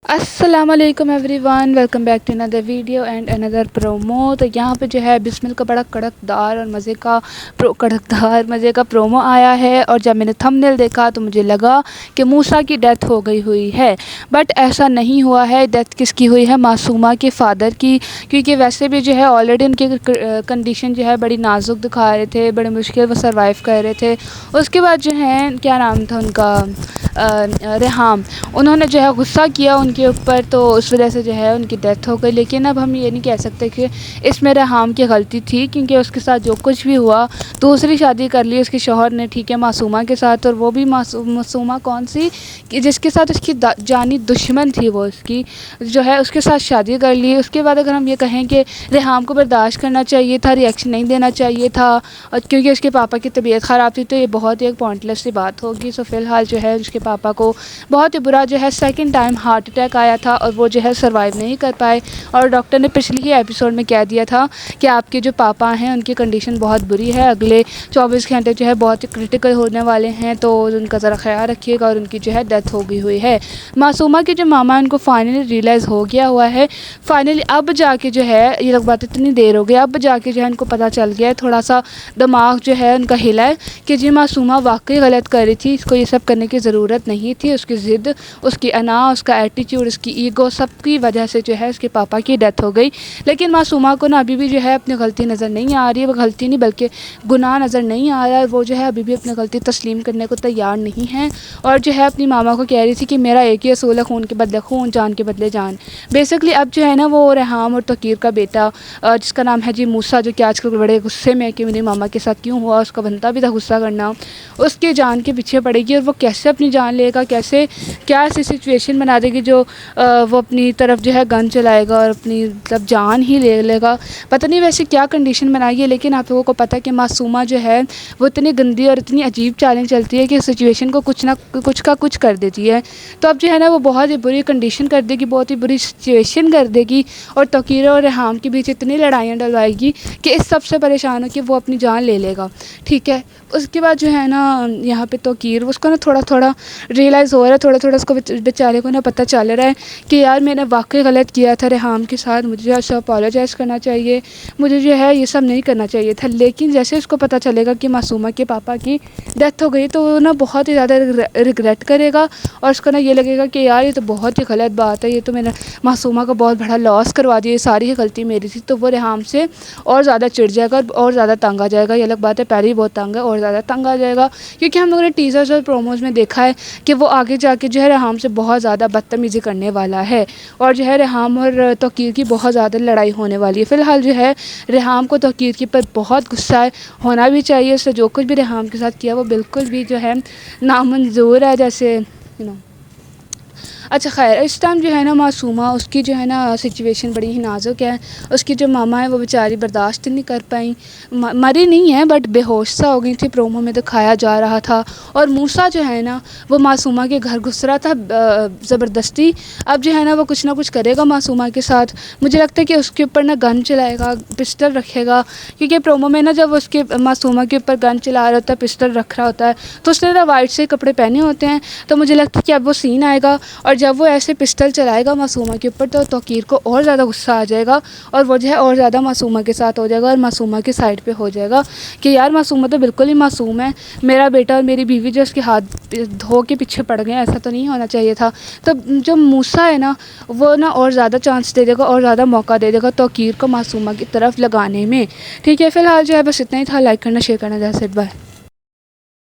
अस्सलाम वालेकुम everyone, welcome back to another video and another promo. तो यहाँ पे जो है बिस्मिल का बड़ा कड़कदार और मज़े का प्रोमो आया है। और जब मैंने थंबनेल देखा तो मुझे लगा कि मूसा की डेथ हो गई हुई है, बट ऐसा नहीं हुआ है। डेथ किसकी हुई है? मासूमा के फादर की, क्योंकि वैसे भी जो है ऑलरेडी उनकी कंडीशन जो है बड़ी नाजुक दिखा रहे थे, बड़े मुश्किल वो सर्वाइव कर रहे थे। उसके बाद जो है क्या नाम था उनका, रेहाम, उन्होंने जो है गुस्सा किया उनके ऊपर, तो उस वजह से जो है उनकी डेथ हो गई। लेकिन अब हम ये नहीं कह सकते कि इसमें रेहाम की गलती थी, क्योंकि उसके साथ जो कुछ भी हुआ, दूसरी शादी कर ली उसके शौहर ने, ठीक है, मासूमा के साथ। और वो भी मासूमा कौन सी कि जिसके साथ उसकी जानी दुश्मन थी, वो उसकी जो है उसके साथ शादी कर ली। उसके बाद अगर हम ये कहें कि रेहाम को बर्दाश्त करना चाहिए था, रिएक्शन नहीं देना चाहिए था, और क्योंकि उसके पापा की तबीयत ख़राब थी, तो ये बहुत ही एक पॉइंटलेस सी बात होगी। सो फ़िलहाल जो है उसके पापा को बहुत ही बुरा जो है सेकंड टाइम हार्ट अटैक आया था, और वो जो है सर्वाइव नहीं कर पाए। और डॉक्टर ने पिछले ही एपिसोड में कह दिया था कि आपके जो पापा हैं उनकी कंडीशन बहुत बुरी है, अगले 24 घंटे जो है बहुत ही क्रिटिकल होने वाले हैं, तो उनका ज़रा ख्याल रखिएगा। और उनकी जो है डेथ हो गई हुई है। मासूमा के जो मामा हैं उनको फाइनली रियलाइज़ हो गया हुआ है। फाइनली अब जाके जो है, ये लोग बात इतनी देर हो गई, अब जाके जो है उनको पता चल गया है, थोड़ा सा दिमाग जो है उनका हिला है कि जी मासूमा वाकई गलत कर रही थी, इसको ये सब करने की ज़रूरत नहीं थी। उसकी ज़िद, उसकी अना, उसका एटीट्यूड, उसकी ईगो, सब की वजह से जो है उसके पापा की डेथ हो गई। लेकिन मासूमा को ना अभी भी जो है अपनी गलती नज़र नहीं आ रही है। वो गलती नहीं बल्कि गुनाह नज़र नहीं आ रहा है। वो जो है अभी भी अपनी गलती तस्लीम करने को तैयार नहीं है, और जो है अपनी मामा को कह रही थी कि मेरा एक ही असूल है, खून के बदले खून, जान के बदले जान। बेसिकली अब जो है ना वो रेहाम और तौकीर का बेटा, जिसका नाम है जी मूसा, जो कि आजकल बड़े गुस्से में है कि मेरी मामा के साथ क्यों हुआ, उसका बनता भी था गुस्सा करना, उसके जान के पीछे पड़ेगी। और वो कैसे अपनी जान लेगा, कैसे क्या ऐसी सिचुएशन बना देगी जो वो अपनी तरफ जो है गन चलाएगा और अपनी मतलब जान ही ले लेगा। पता नहीं वैसे क्या कंडीशन बनाई है, लेकिन आप लोगों को पता है कि मासूमा जो है वो इतनी गंदी और इतनी अजीब चालें चलती है कि सिचुएशन को कुछ का कुछ कर देती है। तो अब जो है ना वो बहुत ही बुरी कंडीशन कर देगी, बहुत ही बुरी सिचुएशन कर देगी, और तौकीर और रेहाम के बीच इतनी लड़ाइयाँ डलवाएगी कि इस सब से परेशान हो कि वो अपनी जान ले लेगा, ठीक है। उसके बाद जो है ना यहाँ पे तौकीर, उसको ना थोड़ा थोड़ा रियलाइज़ हो रहा है, थोड़ा थोड़ा उसको बेचारे को ना पता चल रहा है कि यार मैंने वाकई गलत किया था रेहाम के साथ, मुझे ऐसा अपोलोजाइज़ करना चाहिए, मुझे जो है ये सब नहीं करना चाहिए था। लेकिन जैसे उसको पता चलेगा कि मासूमा के पापा की डेथ हो गई, तो वो ना बहुत ही ज़्यादा रिग्रेट करेगा, और उसको ना ये लगेगा कि यार ये तो बहुत ही गलत बात है, ये तो मैंने मासूमा को बहुत बड़ा लॉस करवा दिया, ये सारी ही गलती मेरी थी। तो वो रेहाम से और ज़्यादा चिढ़ जाएगा और ज़्यादा तंग आ जाएगा। ये अलग बात है, पहले ही बहुत तंग है, और ज़्यादा तंग आ जाएगा, क्योंकि हम लोगों ने टीज़र्स और प्रोमोज़ में देखा है कि वो आगे जाके जो है रेहाम से बहुत ज़्यादा बदतमीज़ी करने वाला है, और जो है रेहाम और तौकीर की बहुत ज़्यादा लड़ाई होने वाली है। फ़िलहाल जो है रेहाम को तौकीर के पर बहुत गुस्सा है, होना भी चाहिए। उसने जो कुछ भी रेहाम के साथ किया वो बिल्कुल भी जो है नामंजूर है, जैसे अच्छा खैर, इस टाइम जो है ना मासूमा, उसकी जो है ना सिचुएशन बड़ी ही नाजुक है। उसकी जो मामा है वो बेचारी बर्दाश्त नहीं कर पाई, मरी नहीं है बट बेहोश सा हो गई थी, प्रोमो में दिखाया जा रहा था। और मूसा जो है ना वो मासूमा के घर घुस रहा था ज़बरदस्ती। अब जो है ना वो कुछ ना कुछ करेगा मासूमा के साथ। मुझे लगता है कि उसके ऊपर ना गन चलाएगा, पिस्टल रखेगा, क्योंकि प्रोमो में ना जब उसके मासूमा के ऊपर गन चला रहा होता है, पिस्टल रख रहा होता है, तो उसने ना वाइट से कपड़े पहने होते हैं। तो मुझे लगता है कि अब वो सीन आएगा, और जब वो ऐसे पिस्टल चलाएगा मासूमा के ऊपर, तो तौकीर को और ज़्यादा गुस्सा आ जाएगा, और वो जो है और ज़्यादा मासूमा के साथ हो जाएगा, और मासूमा के साइड पे हो जाएगा कि यार मासूमा तो बिल्कुल ही मासूम है, मेरा बेटा और मेरी बीवी जो उसके हाथ धो के पीछे पड़ गए, ऐसा तो नहीं होना चाहिए था। तो जो मूसा है ना वो ना और ज़्यादा चांस दे देगा और ज़्यादा मौका दे देगा तौकीर को मासूमा की तरफ लगाने में, ठीक है। फ़िलहाल जो है बस इतना ही था। लाइक करना, शेयर करना, जैसे बाय।